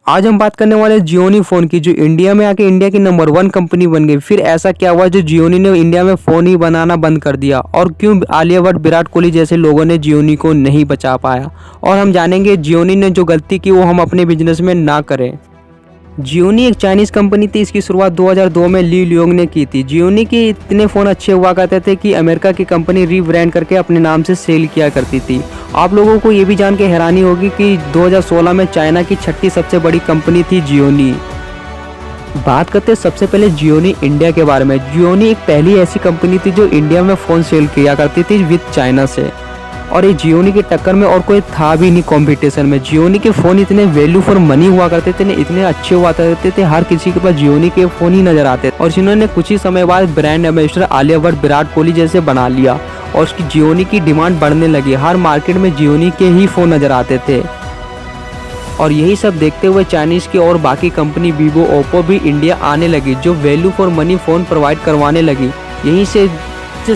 आज हम बात करने वाले हैं जियोनी फ़ोन की, जो इंडिया में आके इंडिया की नंबर 1 कंपनी बन गई। फिर ऐसा क्या हुआ जो जियोनी ने इंडिया में फ़ोन ही बनाना बंद कर दिया, और क्यों आलिया भट्ट, विराट कोहली जैसे लोगों ने जियोनी को नहीं बचा पाया। और हम जानेंगे जियोनी ने जो गलती की वो हम अपने बिजनेस में ना करें। जियोनी एक चाइनीज़ कंपनी थी। इसकी शुरुआत 2002 में ली लियोंग ने की थी। जियोनी के इतने फ़ोन अच्छे हुआ करते थे कि अमेरिका की कंपनी रीब्रांड करके अपने नाम से सेल किया करती थी। आप लोगों को ये भी जान के हैरानी होगी कि 2016 में चाइना की छठी सबसे बड़ी कंपनी थी जियोनी। बात करते हैं सबसे पहले जियोनी इंडिया के बारे में। जियोनी एक पहली ऐसी कंपनी थी जो इंडिया में फ़ोन सेल किया करती थी विद चाइना से, और ये जियोनी की टक्कर में और कोई था भी नहीं कंपटीशन में। जियोनी के फ़ोन इतने वैल्यू फॉर मनी हुआ करते थे, इतने अच्छे हुआ करते थे, हर किसी के पास जियोनी के फ़ोन ही नज़र आते थे। और जिन्होंने कुछ ही समय बाद ब्रांड एम्बेसडर आलिया भट्ट, विराट कोहली जैसे बना लिया, और उसकी जियोनी की डिमांड बढ़ने लगी। हर मार्केट में जियोनी के ही फ़ोन नज़र आते थे। और यही सब देखते हुए चाइनीज़ की और बाकी कंपनी वीवो, ओप्पो भी इंडिया आने लगी, जो value for money phone provide करवाने लगी। यहीं से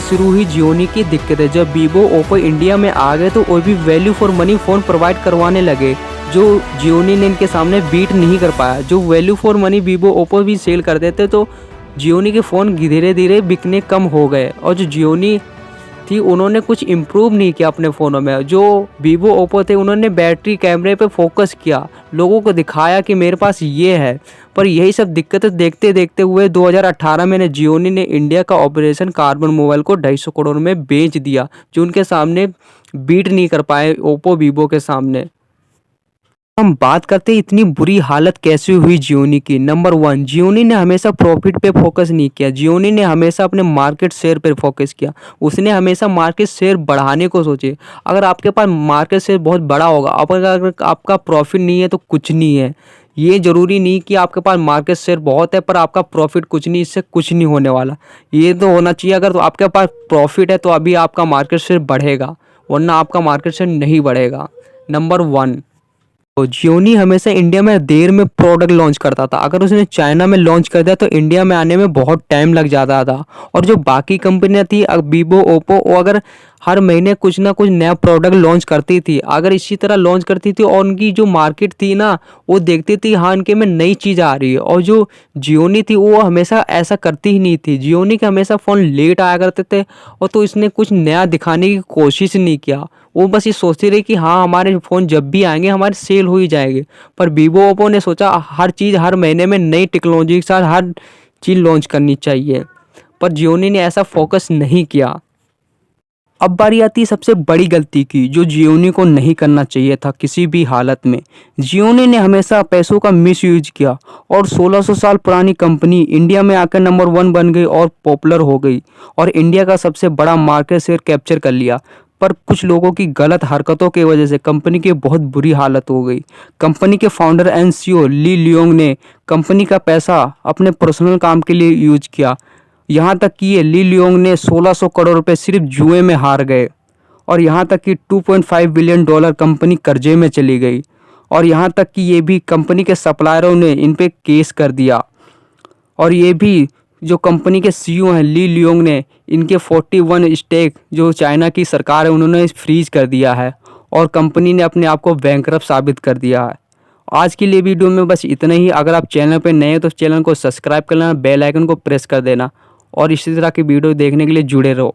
शुरू हुई जियोनी की दिक्कतें। जब वीवो, ओप्पो इंडिया में आ गए तो वो भी value for money phone provide करवाने लगे, जो जियोनी ने इनके सामने बीट नहीं कर पाया। जो value for money Vivo, Oppo भी सेल कर देते तो जियोनी के फ़ोन धीरे धीरे बिकने कम हो गए। और जो जियोनी थी उन्होंने कुछ इम्प्रूव नहीं किया अपने फ़ोनों में। जो वीवो, ओप्पो थे उन्होंने बैटरी, कैमरे पे फोकस किया, लोगों को दिखाया कि मेरे पास ये है। पर यही सब दिक्कतें देखते देखते हुए 2018 में जियोनी ने इंडिया का ऑपरेशन कार्बन मोबाइल को 250 करोड़ में बेच दिया, जो उनके सामने बीट नहीं कर पाए ओप्पो, वीवो के सामने। हम बात करते हैं इतनी बुरी हालत कैसे हुई जियोनी की। नंबर 1, जियोनी ने हमेशा प्रॉफिट पे फोकस नहीं किया। जियोनी ने हमेशा अपने मार्केट शेयर पे फोकस किया। उसने हमेशा मार्केट शेयर बढ़ाने को सोचे। अगर आपके पास मार्केट शेयर बहुत बड़ा होगा, अगर आपका प्रॉफिट नहीं है तो कुछ नहीं है। ये ज़रूरी नहीं कि आपके पास मार्केट शेयर बहुत है पर आपका प्रॉफिट कुछ नहीं, इससे कुछ नहीं होने वाला। ये तो होना चाहिए, अगर तो आपके पास प्रॉफिट है तो अभी आपका मार्केट शेयर बढ़ेगा, वरना आपका मार्केट शेयर नहीं बढ़ेगा। नंबर 1, तो जियोनी हमेशा इंडिया में देर में प्रोडक्ट लॉन्च करता था। अगर उसने चाइना में लॉन्च कर दिया तो इंडिया में आने में बहुत टाइम लग जाता था। और जो बाकी कंपनियां थी, वीवो, ओप्पो, वो अगर हर महीने कुछ ना कुछ नया प्रोडक्ट लॉन्च करती थी, अगर इसी तरह लॉन्च करती थी और उनकी जो मार्केट थी ना, वो देखती थी हाँ इनके में नई चीज़ आ रही है। और जो जियोनी थी वो हमेशा ऐसा करती ही नहीं थी। जियोनी के हमेशा फ़ोन लेट आया करते थे, और तो इसने कुछ नया दिखाने की कोशिश नहीं किया। वो बस ये सोचती रही कि हाँ हमारे फ़ोन जब भी आएंगे हमारे सेल हो ही जाएंगे। पर वीवो, ओप्पो ने सोचा हर चीज़ हर महीने में नई टेक्नोलॉजी के साथ हर चीज़ लॉन्च करनी चाहिए, पर जियोनी ने ऐसा फोकस नहीं किया। अब बारी आती है सबसे बड़ी गलती की, जो जियोनी को नहीं करना चाहिए था किसी भी हालत में। जियोनी ने हमेशा पैसों का मिसयूज किया, और 1600 साल पुरानी कंपनी इंडिया में आकर नंबर 1 बन गई और पॉपुलर हो गई, और इंडिया का सबसे बड़ा मार्केट शेयर कैप्चर कर लिया। पर कुछ लोगों की गलत हरकतों की वजह से कंपनी की बहुत बुरी हालत हो गई। कंपनी के founder and CEO Lee Leong ने कंपनी का पैसा अपने पर्सनल काम के लिए यूज किया। यहाँ तक कि ये ली लियोंग ने 1600 करोड़ रुपए सिर्फ जुए में हार गए, और यहाँ तक कि $2.5 बिलियन कंपनी कर्जे में चली गई। और यहाँ तक कि ये भी कंपनी के सप्लायरों ने इन पे केस कर दिया। और ये भी जो कंपनी के सीईओ हैं ली लियोंग ने इनके 41 स्टेक जो चाइना की सरकार है उन्होंने फ्रीज कर दिया है, और कंपनी ने अपने आप को बैंकरप्ट साबित कर दिया है। आज के लिए वीडियो में बस इतना ही। अगर आप चैनल पर नए हैं तो चैनल को सब्सक्राइब कर लेना, बेल आइकन को प्रेस कर देना, और इसी तरह की वीडियो देखने के लिए जुड़े रहो।